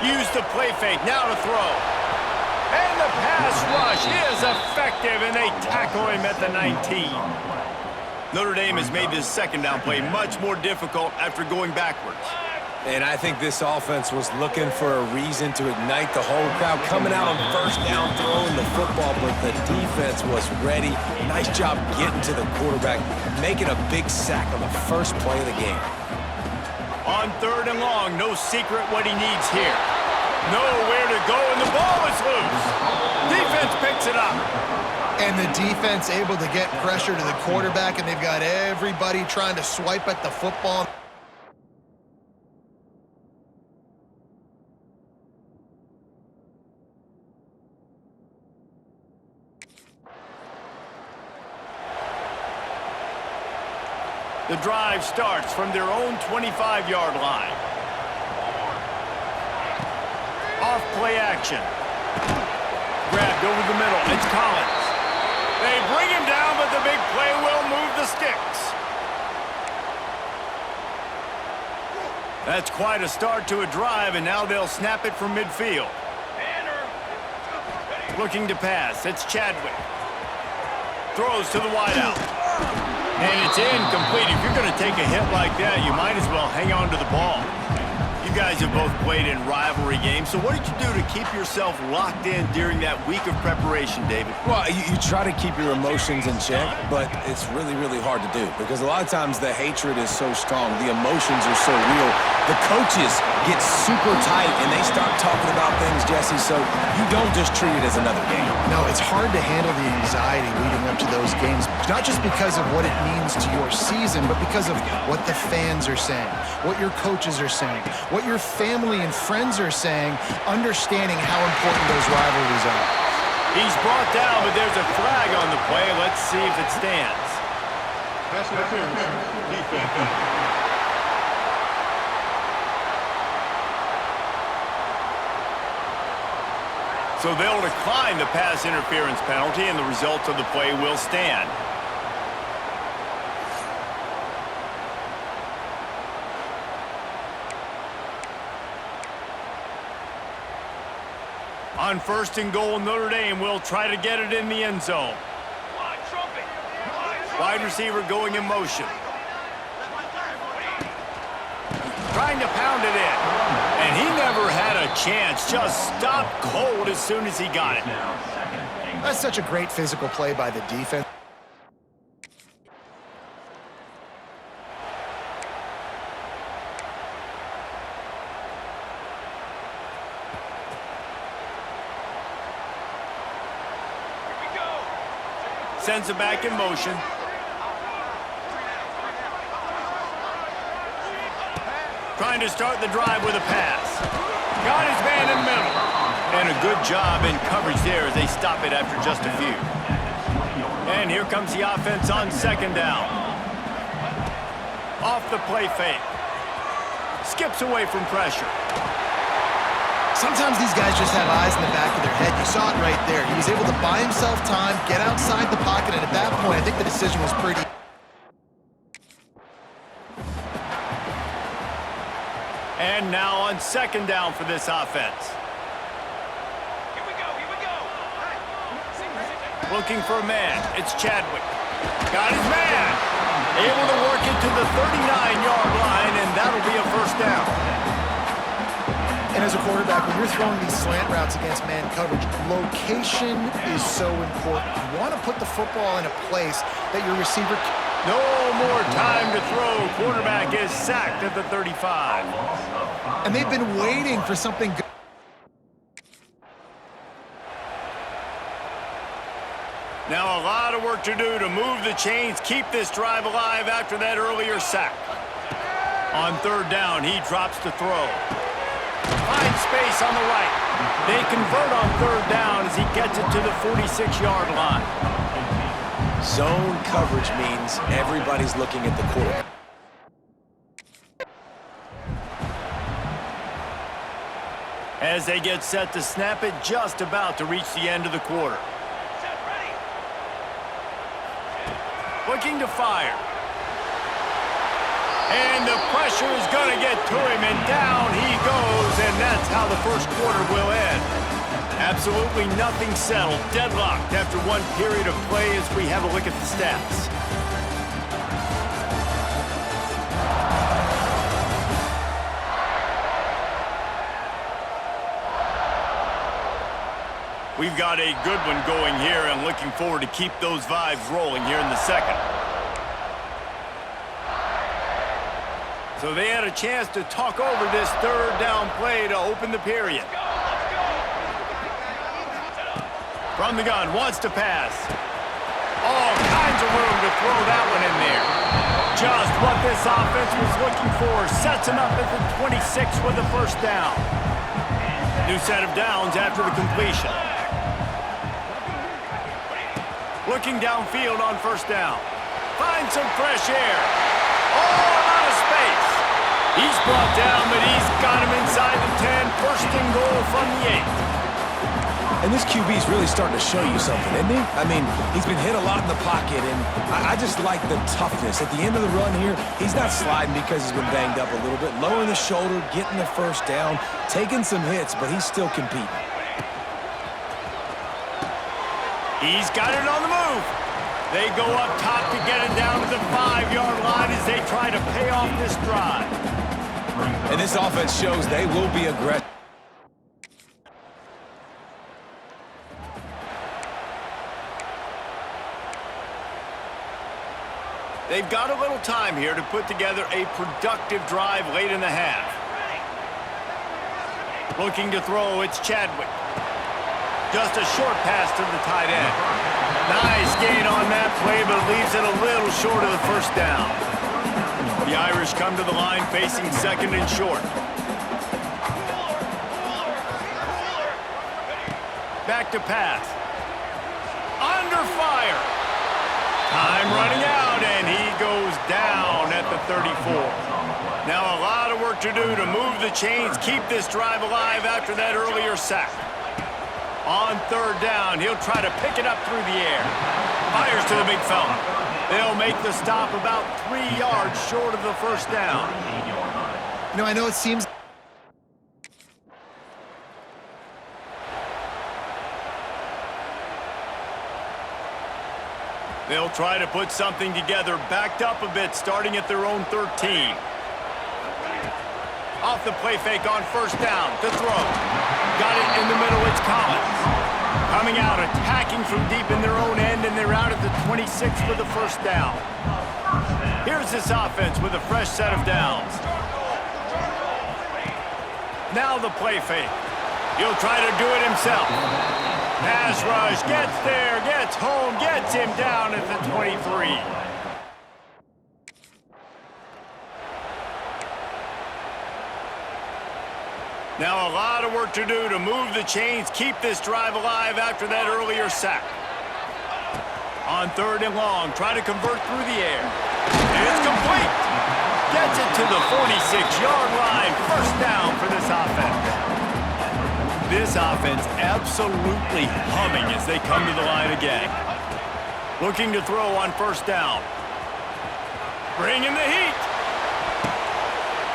Use the play fake, now to throw. And the pass rush is effective, and they tackle him at the 19. Notre Dame has made this second down play much more difficult after going backwards. And I think this offense was looking for a reason to ignite the whole crowd, coming out on first down, throwing the football, but the defense was ready. Nice job getting to the quarterback, making a big sack on the first play of the game. On third and long, no secret what he needs here. Nowhere to go, and the ball is loose. Defense picks it up. And the defense able to get pressure to the quarterback, and they've got everybody trying to swipe at the football. The drive starts from their own 25-yard line. Off play action. Grabbed over the middle. It's Collins. They bring him down, but the big play will move the sticks. That's quite a start to a drive, and now they'll snap it from midfield. Looking to pass. It's Chadwick. Throws to the wideout. And it's incomplete. If you're going to take a hit like that, you might as well hang on to the ball. You guys have both played in rivalry games, so what did you do to keep yourself locked in during that week of preparation, David? Well, you try to keep your emotions in check, but it's really, really hard to do because a lot of times the hatred is so strong, the emotions are so real. The coaches get super tight and they start talking about things, Jesse, so you don't just treat it as another game. No, it's hard to handle the anxiety leading up to those games, not just because of what it means to your season, but because of what the fans are saying, what your coaches are saying, what your family and friends are saying, understanding how important those rivalries are. He's brought down, but there's a flag on the play. Let's see if it stands. Pass interference, defense. So they'll decline the pass interference penalty, and the result of the play will stand. On 1st and goal, Notre Dame will try to get it in the end zone. Wide receiver going in motion. Trying to pound it in. And he never had a chance. Just stopped cold as soon as he got it. That's such a great physical play by the defense. Sends it back in motion. Trying to start the drive with a pass. Got his man in the middle. And a good job in coverage there as they stop it after just a few. And here comes the offense on 2nd down. Off the play fake. Skips away from pressure. Sometimes these guys just have eyes in the back of their head. You saw it right there. He was able to buy himself time, get outside the pocket, and at that point, I think the decision was pretty. And now on 2nd down for this offense. Here we go. Looking for a man. It's Chadwick. Got his man. Able to work it to the 39-yard line, and that'll be a 1st down. And as a quarterback, when you're throwing these slant routes against man coverage, location is so important. You want to put the football in a place that your receiver... No more time to throw. Quarterback is sacked at the 35. And they've been waiting for something good. Now a lot of work to do to move the chains, keep this drive alive after that earlier sack. On 3rd down, he drops to throw. Finds space on the right. They convert on 3rd down as he gets it to the 46-yard line. Zone coverage means everybody's looking at the quarterback. As they get set to snap it, just about to reach the end of the quarter. Looking to fire. And the pressure is going to get to him, and down he goes, and that's how the 1st quarter will end. Absolutely nothing settled, deadlocked after one period of play as we have a look at the stats. We've got a good one going here and looking forward to keep those vibes rolling here in the 2nd. So they had a chance to talk over this 3rd down play to open the period. From the gun, wants to pass. All kinds of room to throw that one in there. Just what this offense was looking for. Sets him up at the 26 with a 1st down. New set of downs after the completion. Looking downfield on 1st down. Finds some fresh air. Oh, out of space. He's brought down, but he's got him inside the 10. 1st and goal from the 8. And this QB's really starting to show you something, isn't he? I mean, he's been hit a lot in the pocket, and I just like the toughness. At the end of the run here, he's not sliding because he's been banged up a little bit. Lowering the shoulder, getting the 1st down, taking some hits, but he's still competing. He's got it on the move. They go up top to get it down to the 5-yard line as they try to pay off this drive. And this offense shows they will be aggressive. They've got a little time here to put together a productive drive late in the half. Looking to throw, it's Chadwick. Just a short pass to the tight end. Nice gain on that play, but leaves it a little short of the 1st down. The Irish come to the line facing 2nd and short. Back to pass. Under fire. Time running out, and he goes down at the 34. Now a lot of work to do to move the chains, keep this drive alive after that earlier sack. On 3rd down, he'll try to pick it up through the air. Fires to the big fella. They'll make the stop about 3 yards short of the 1st down. You know, I know it seems... They'll try to put something together, backed up a bit, starting at their own 13. Off the play fake on first down, to throw. Got it in the middle, it's Collins. Coming out, attacking from deep in their own end, and they're out at the 26 for the first down. Here's this offense with a fresh set of downs. Now the play fake. He'll try to do it himself. Pass rush, gets there, gets home, gets him down at the 23. Now a lot of work to do to move the chains, keep this drive alive after that earlier sack. On third and long, try to convert through the air. And it's complete. Gets it to the 46-yard line. First down for this offense. This offense absolutely humming as they come to the line again. Looking to throw on first down. Bringing the heat.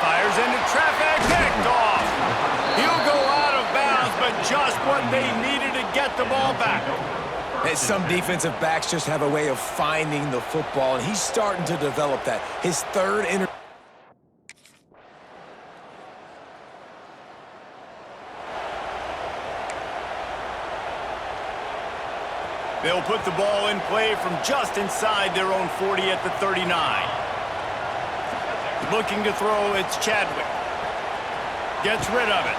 Fires into traffic. Picked off. He'll go out of bounds, but just what they needed to get the ball back. And some defensive backs just have a way of finding the football, and he's starting to develop that. His third inter... They'll put the ball in play from just inside their own 40 at the 39. Looking to throw, it's Chadwick. Gets rid of it.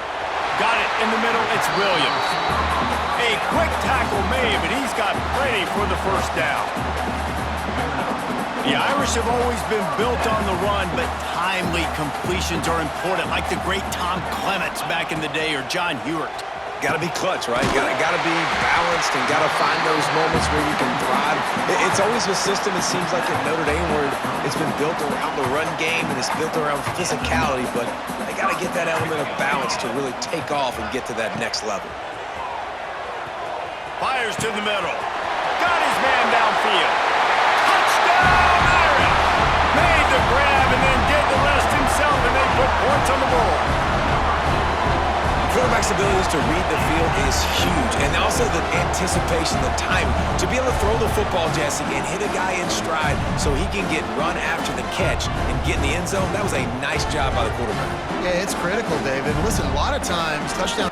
Got it in the middle, it's Williams. A quick tackle made, but he's got plenty for the first down. The Irish have always been built on the run, but timely completions are important, like the great Tom Clements back in the day or John Hewitt. Got to be clutch, right? Got to be balanced and got to find those moments where you can thrive. It's always a system, it seems like at Notre Dame, where it's been built around the run game and it's built around physicality, but they got to get that element of balance to really take off and get to that next level. Fires to the middle. Got his man downfield. Touchdown, Irish! Made the grab and then did the rest himself, and they put points on the board. Quarterback's abilities to read the field is huge, and also the anticipation, the time to be able to throw the football, Jesse, and hit a guy in stride so he can get run after the catch and get in the end zone. That was a nice job by the quarterback. Yeah, it's critical, David. Listen, a lot of times, touchdown.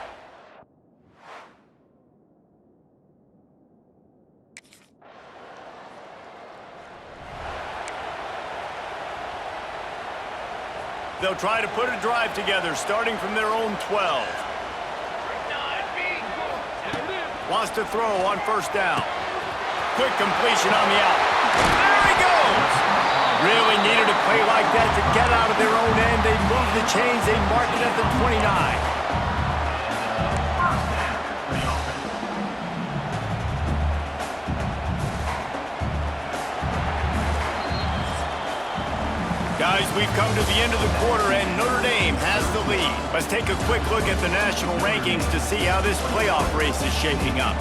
They'll try to put a drive together, starting from their own 12. Wants to throw on first down. Quick completion on the out. There he goes! Really needed a play like that to get out of their own end. They move the chains. They mark it at the 29. Guys, we've come to the end of the quarter, and Notre Dame has the lead. Let's take a quick look at the national rankings to see how this playoff race is shaping up.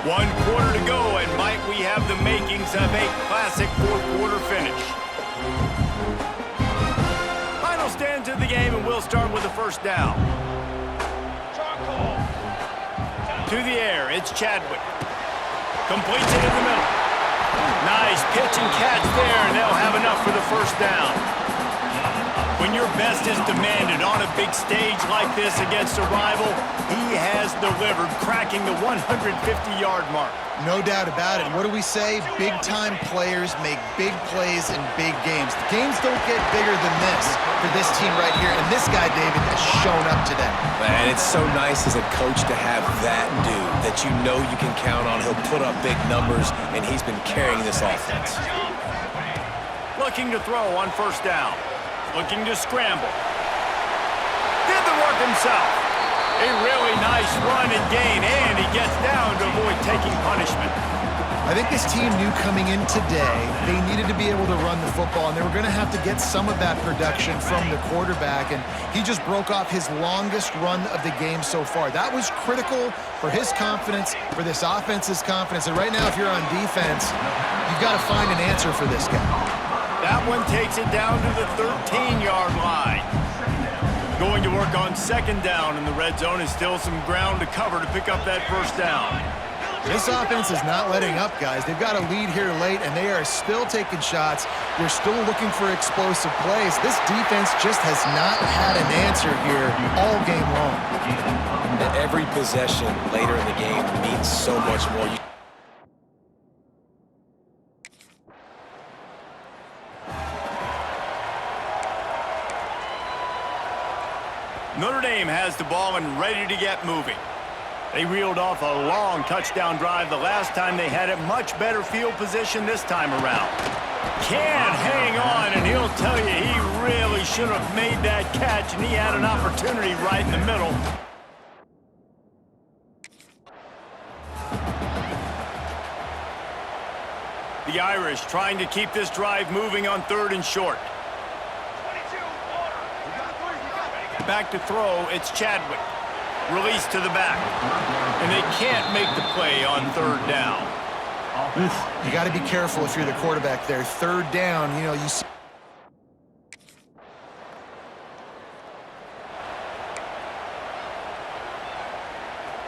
One quarter to go, and might we have the makings of a classic fourth-quarter finish. Final stands of the game, and we'll start with the first down. To the air, it's Chadwick. Completes it in the middle. Nice pitch and catch there, and they'll have enough for the first down. When your best is demanded on a big stage like this against a rival, he has delivered, cracking the 150-yard mark. No doubt about it. What do we say? Big-time players make big plays in big games. The games don't get bigger than this for this team right here, and this guy, David, has shown up today. Man, it's so nice as a coach to have that dude that you know you can count on. He'll put up big numbers, and he's been carrying this offense. Looking to throw on first down. Looking to scramble. Did the work himself. A really nice run and gain, and he gets down to avoid taking punishment. I think this team knew coming in today they needed to be able to run the football, and they were going to have to get some of that production from the quarterback, and he just broke off his longest run of the game so far. That was critical for his confidence, for this offense's confidence, and right now if you're on defense, you've got to find an answer for this guy. That one takes it down to the 13-yard line. Going to work on second down in the red zone. Is still some ground to cover to pick up that first down. This offense is not letting up, guys. They've got a lead here late, and they are still taking shots. They're still looking for explosive plays. This defense just has not had an answer here all game long. Every possession later in the game means so much more. Notre Dame has the ball and ready to get moving. They reeled off a long touchdown drive the last time they had it. Much better field position this time around. Can't hang on, and he'll tell you he really should have made that catch, and he had an opportunity right in the middle. The Irish trying to keep this drive moving on 3rd and short. Back to throw, it's Chadwick. Release to the back. And they can't make the play on 3rd down. You got to be careful if you're the quarterback there. 3rd down, you know, you see.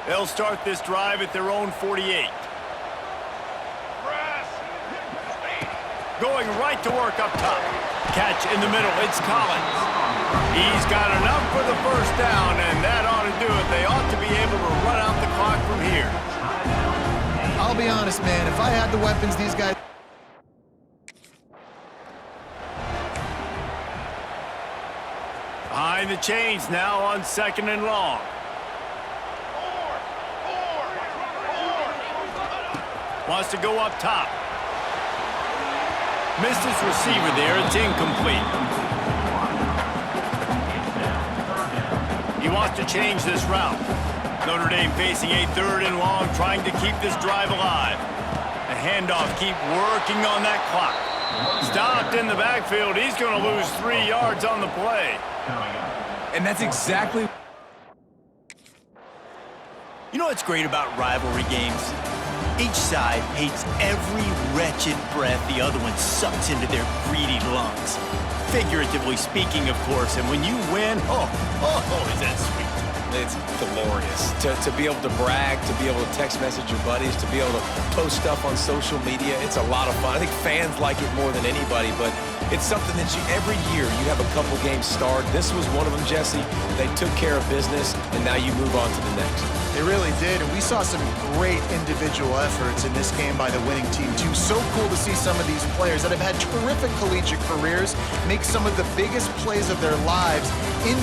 They'll start this drive at their own 48. Going right to work up top. Catch in the middle, it's Collins. He's got enough for the first down, and that ought to do it. They ought to be able to run out the clock from here. I'll be honest, man. If I had the weapons, these guys... Behind the chains now on 2nd and long. Wants to go up top. Missed his receiver there. It's incomplete. He wants to change this route. Notre Dame facing a 3rd and long, trying to keep this drive alive. A handoff, keep working on that clock. Stopped in the backfield. He's going to lose 3 yards on the play. And that's exactly... You know what's great about rivalry games? Each side hates every wretched breath the other one sucks into their greedy lungs. Figuratively speaking, of course, and when you win, is that sweet. It's glorious. To be able to brag, to be able to text message your buddies, to be able to post stuff on social media, it's a lot of fun. I think fans like it more than anybody, but it's something that every year you have a couple games start. This was one of them, Jesse. They took care of business, and now you move on to the next. They really did, and we saw some great individual efforts in this game by the winning team, too. So cool to see some of these players that have had terrific collegiate careers make some of the biggest plays of their lives in...